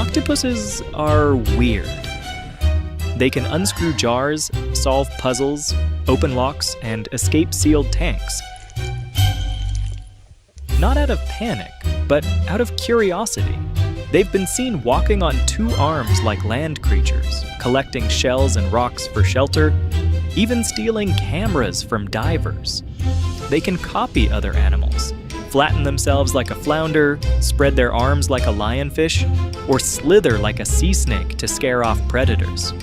Octopuses are weird. They can unscrew jars, solve puzzles, open locks, and escape sealed tanks. Not out of panic, but out of curiosity. They've been seen walking on two arms like land creatures, collecting shells and rocks for shelter, even stealing cameras from divers. They can copy other animals, flatten themselves like a flounder, spread their arms like a lionfish, or slither like a sea snake to scare off predators.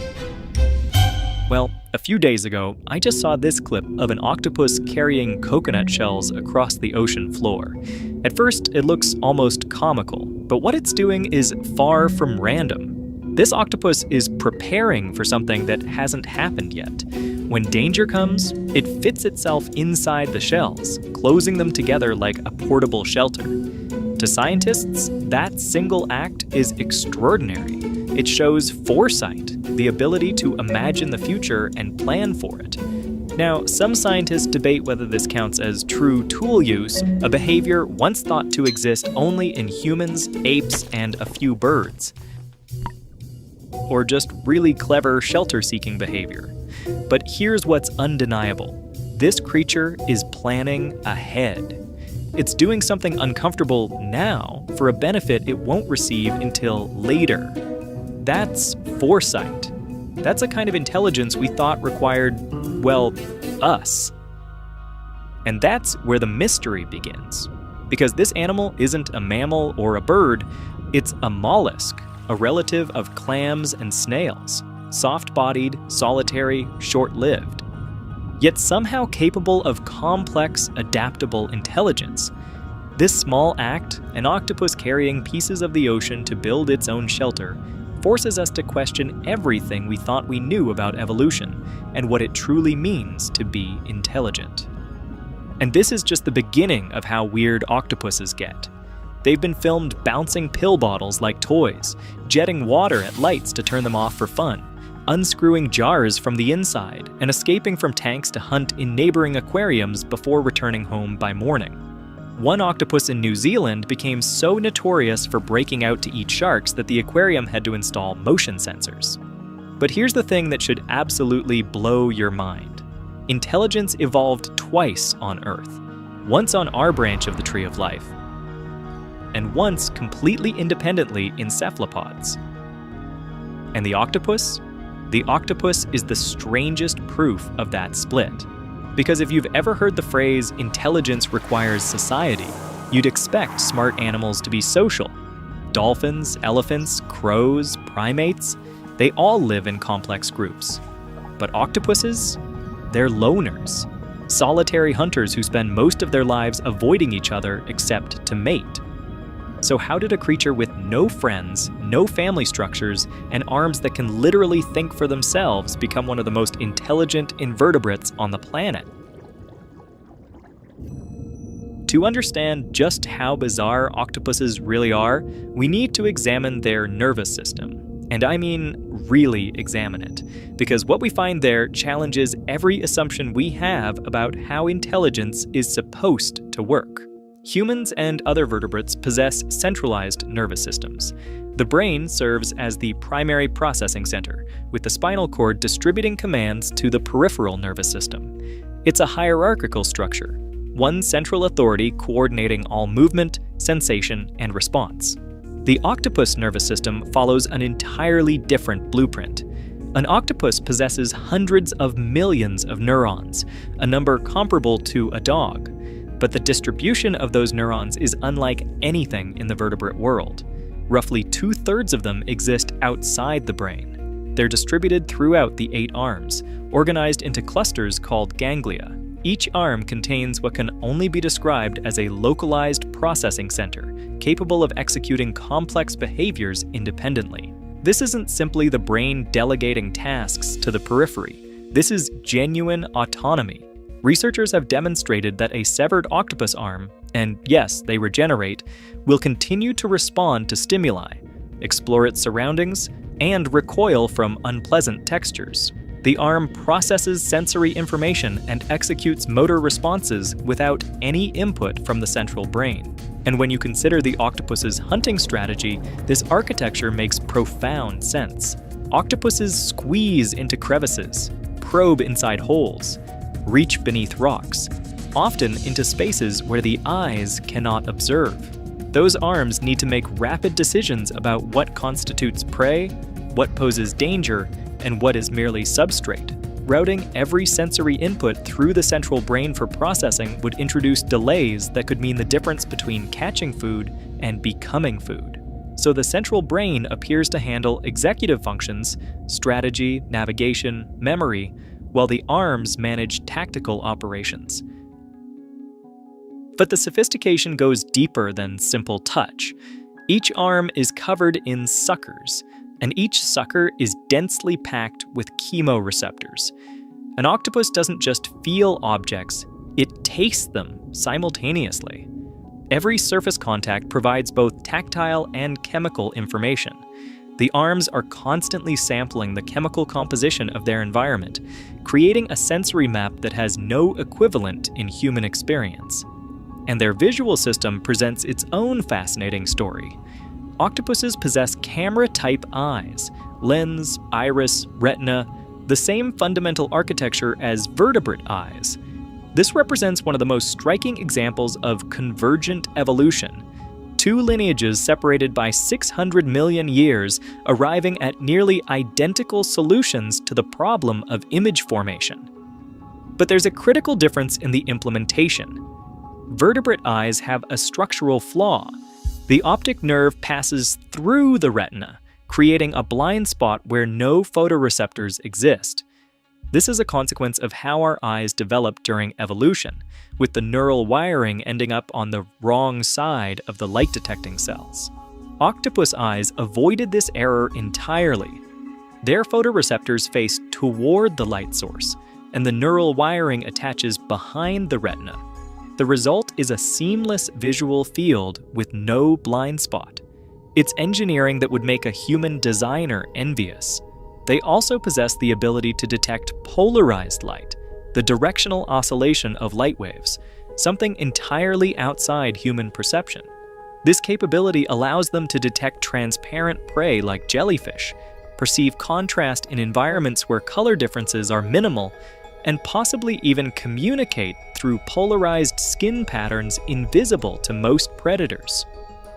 Well, a few days ago, I just saw this clip of an octopus carrying coconut shells across the ocean floor. At first, it looks almost comical, but what it's doing is far from random. This octopus is preparing for something that hasn't happened yet. When danger comes, it fits itself inside the shells, closing them together like a portable shelter. To scientists, that single act is extraordinary. It shows foresight, the ability to imagine the future and plan for it. Now, some scientists debate whether this counts as true tool use, a behavior once thought to exist only in humans, apes, and a few birds. Or just really clever shelter-seeking behavior. But here's what's undeniable. This creature is planning ahead. It's doing something uncomfortable now for a benefit it won't receive until later. That's foresight. That's a kind of intelligence we thought required, well, us. And that's where the mystery begins. Because this animal isn't a mammal or a bird, it's a mollusk, a relative of clams and snails, soft-bodied, solitary, short-lived. Yet somehow capable of complex, adaptable intelligence. This small act, an octopus carrying pieces of the ocean to build its own shelter, forces us to question everything we thought we knew about evolution and what it truly means to be intelligent. And this is just the beginning of how weird octopuses get. They've been filmed bouncing pill bottles like toys, jetting water at lights to turn them off for fun, unscrewing jars from the inside, and escaping from tanks to hunt in neighboring aquariums before returning home by morning. One octopus in New Zealand became so notorious for breaking out to eat sharks that the aquarium had to install motion sensors. But here's the thing that should absolutely blow your mind. Intelligence evolved twice on Earth, once on our branch of the Tree of Life, and once completely independently in cephalopods. And the octopus? The octopus is the strangest proof of that split. Because if you've ever heard the phrase, intelligence requires society, you'd expect smart animals to be social. Dolphins, elephants, crows, primates, they all live in complex groups. But octopuses? They're loners. Solitary hunters who spend most of their lives avoiding each other except to mate. So how did a creature with no friends, no family structures, and arms that can literally think for themselves become one of the most intelligent invertebrates on the planet? To understand just how bizarre octopuses really are, we need to examine their nervous system. And I mean really examine it, because what we find there challenges every assumption we have about how intelligence is supposed to work. Humans and other vertebrates possess centralized nervous systems. The brain serves as the primary processing center, with the spinal cord distributing commands to the peripheral nervous system. It's a hierarchical structure, one central authority coordinating all movement, sensation, and response. The octopus nervous system follows an entirely different blueprint. An octopus possesses hundreds of millions of neurons, a number comparable to a dog. But the distribution of those neurons is unlike anything in the vertebrate world. Roughly 2/3 of them exist outside the brain. They're distributed throughout the 8 arms, organized into clusters called ganglia. Each arm contains what can only be described as a localized processing center, capable of executing complex behaviors independently. This isn't simply the brain delegating tasks to the periphery. This is genuine autonomy. Researchers have demonstrated that a severed octopus arm, and yes, they regenerate, will continue to respond to stimuli, explore its surroundings, and recoil from unpleasant textures. The arm processes sensory information and executes motor responses without any input from the central brain. And when you consider the octopus's hunting strategy, this architecture makes profound sense. Octopuses squeeze into crevices, probe inside holes, reach beneath rocks, often into spaces where the eyes cannot observe. Those arms need to make rapid decisions about what constitutes prey, what poses danger, and what is merely substrate. Routing every sensory input through the central brain for processing would introduce delays that could mean the difference between catching food and becoming food. So the central brain appears to handle executive functions, strategy, navigation, memory, while the arms manage tactical operations. But the sophistication goes deeper than simple touch. Each arm is covered in suckers, and each sucker is densely packed with chemoreceptors. An octopus doesn't just feel objects, it tastes them simultaneously. Every surface contact provides both tactile and chemical information. The arms are constantly sampling the chemical composition of their environment, creating a sensory map that has no equivalent in human experience. And their visual system presents its own fascinating story. Octopuses possess camera-type eyes, lens, iris, retina, the same fundamental architecture as vertebrate eyes. This represents one of the most striking examples of convergent evolution. Two lineages separated by 600 million years, arriving at nearly identical solutions to the problem of image formation. But there's a critical difference in the implementation. Vertebrate eyes have a structural flaw. The optic nerve passes through the retina, creating a blind spot where no photoreceptors exist. This is a consequence of how our eyes developed during evolution, with the neural wiring ending up on the wrong side of the light-detecting cells. Octopus eyes avoided this error entirely. Their photoreceptors face toward the light source, and the neural wiring attaches behind the retina. The result is a seamless visual field with no blind spot. It's engineering that would make a human designer envious. They also possess the ability to detect polarized light, the directional oscillation of light waves, something entirely outside human perception. This capability allows them to detect transparent prey like jellyfish, perceive contrast in environments where color differences are minimal, and possibly even communicate through polarized skin patterns invisible to most predators.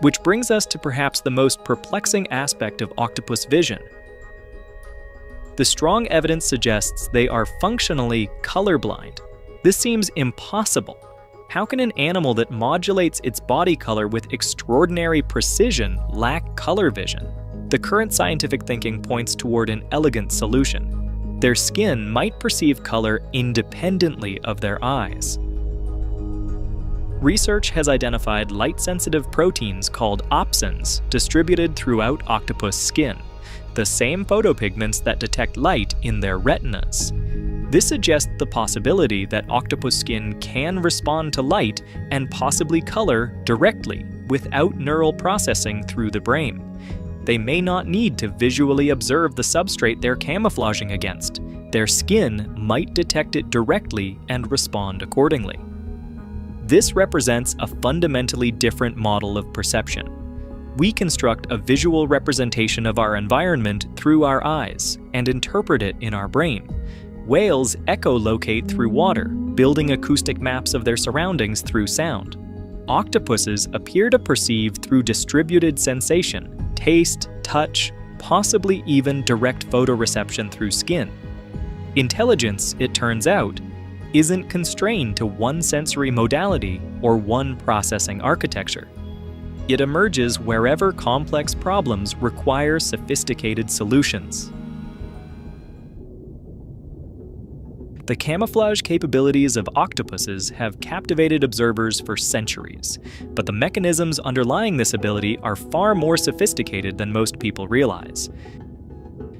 Which brings us to perhaps the most perplexing aspect of octopus vision. The strong evidence suggests they are functionally colorblind. This seems impossible. How can an animal that modulates its body color with extraordinary precision lack color vision? The current scientific thinking points toward an elegant solution. Their skin might perceive color independently of their eyes. Research has identified light-sensitive proteins called opsins distributed throughout octopus skin, the same photopigments that detect light in their retinas. This suggests the possibility that octopus skin can respond to light and possibly color directly without neural processing through the brain. They may not need to visually observe the substrate they're camouflaging against. Their skin might detect it directly and respond accordingly. This represents a fundamentally different model of perception. We construct a visual representation of our environment through our eyes and interpret it in our brain. Whales echolocate through water, building acoustic maps of their surroundings through sound. Octopuses appear to perceive through distributed sensation, taste, touch, possibly even direct photoreception through skin. Intelligence, it turns out, isn't constrained to one sensory modality or one processing architecture. It emerges wherever complex problems require sophisticated solutions. The camouflage capabilities of octopuses have captivated observers for centuries, but the mechanisms underlying this ability are far more sophisticated than most people realize.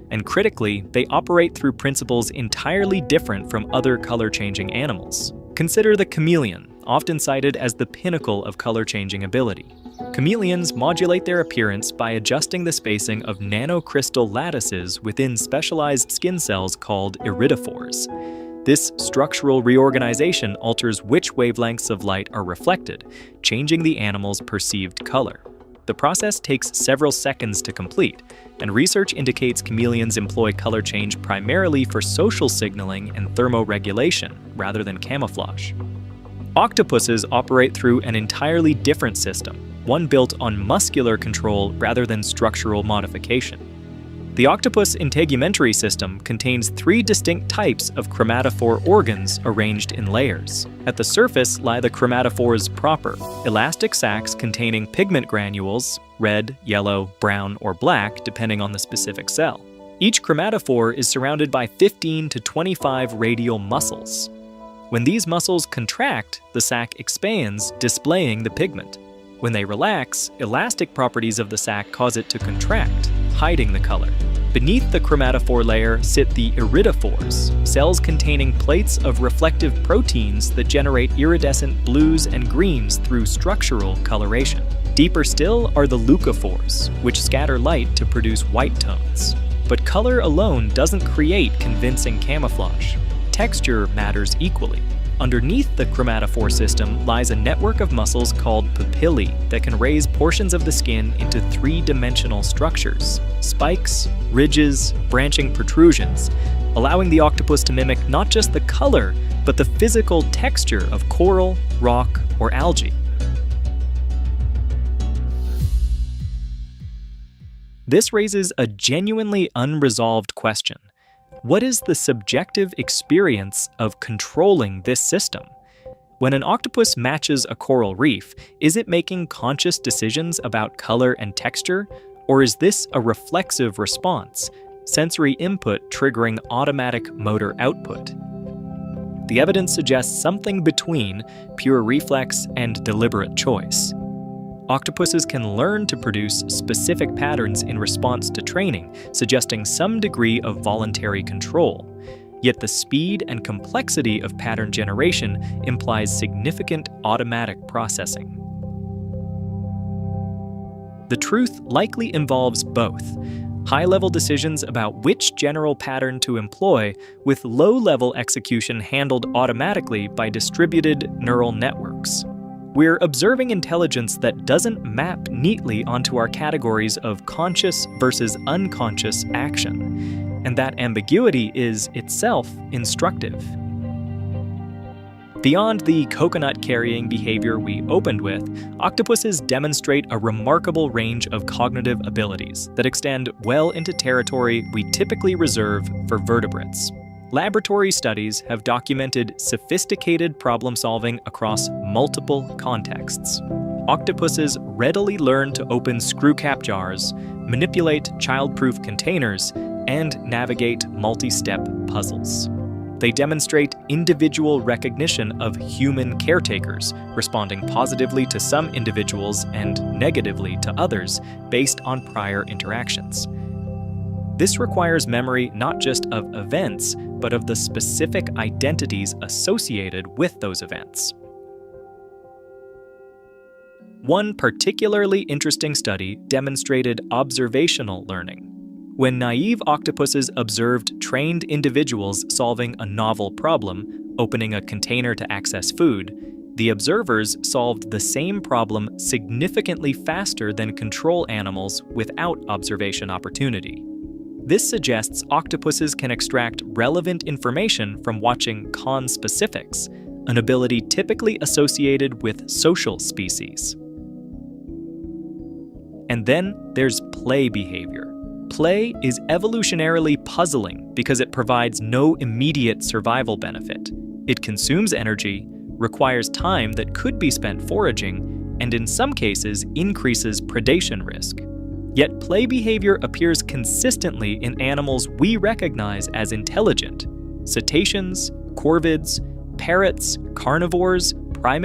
And critically, they operate through principles entirely different from other color-changing animals. Consider the chameleon, often cited as the pinnacle of color-changing ability. Chameleons modulate their appearance by adjusting the spacing of nanocrystal lattices within specialized skin cells called iridophores. This structural reorganization alters which wavelengths of light are reflected, changing the animal's perceived color. The process takes several seconds to complete, and research indicates chameleons employ color change primarily for social signaling and thermoregulation rather than camouflage. Octopuses operate through an entirely different system, one built on muscular control rather than structural modification. The octopus integumentary system contains 3 distinct types of chromatophore organs arranged in layers. At the surface lie the chromatophores proper, elastic sacs containing pigment granules, red, yellow, brown, or black, depending on the specific cell. Each chromatophore is surrounded by 15 to 25 radial muscles. When these muscles contract, the sac expands, displaying the pigment. When they relax, elastic properties of the sac cause it to contract, hiding the color. Beneath the chromatophore layer sit the iridophores, cells containing plates of reflective proteins that generate iridescent blues and greens through structural coloration. Deeper still are the leucophores, which scatter light to produce white tones. But color alone doesn't create convincing camouflage. Texture matters equally. Underneath the chromatophore system lies a network of muscles called papillae that can raise portions of the skin into 3-dimensional structures: spikes, ridges, branching protrusions, allowing the octopus to mimic not just the color, but the physical texture of coral, rock, or algae. This raises a genuinely unresolved question. What is the subjective experience of controlling this system? When an octopus matches a coral reef, is it making conscious decisions about color and texture, or is this a reflexive response, sensory input triggering automatic motor output? The evidence suggests something between pure reflex and deliberate choice. Octopuses can learn to produce specific patterns in response to training, suggesting some degree of voluntary control. Yet the speed and complexity of pattern generation implies significant automatic processing. The truth likely involves both: high-level decisions about which general pattern to employ, with low-level execution handled automatically by distributed neural networks. We're observing intelligence that doesn't map neatly onto our categories of conscious versus unconscious action, and that ambiguity is itself instructive. Beyond the coconut-carrying behavior we opened with, octopuses demonstrate a remarkable range of cognitive abilities that extend well into territory we typically reserve for vertebrates. Laboratory studies have documented sophisticated problem-solving across multiple contexts. Octopuses readily learn to open screw-cap jars, manipulate child-proof containers, and navigate multi-step puzzles. They demonstrate individual recognition of human caretakers, responding positively to some individuals and negatively to others based on prior interactions. This requires memory not just of events, but of the specific identities associated with those events. One particularly interesting study demonstrated observational learning. When naive octopuses observed trained individuals solving a novel problem, opening a container to access food, the observers solved the same problem significantly faster than control animals without observation opportunity. This suggests octopuses can extract relevant information from watching conspecifics, an ability typically associated with social species. And then there's play behavior. Play is evolutionarily puzzling because it provides no immediate survival benefit. It consumes energy, requires time that could be spent foraging, and in some cases increases predation risk. Yet play behavior appears consistently in animals we recognize as intelligent: cetaceans, corvids, parrots, carnivores, primates,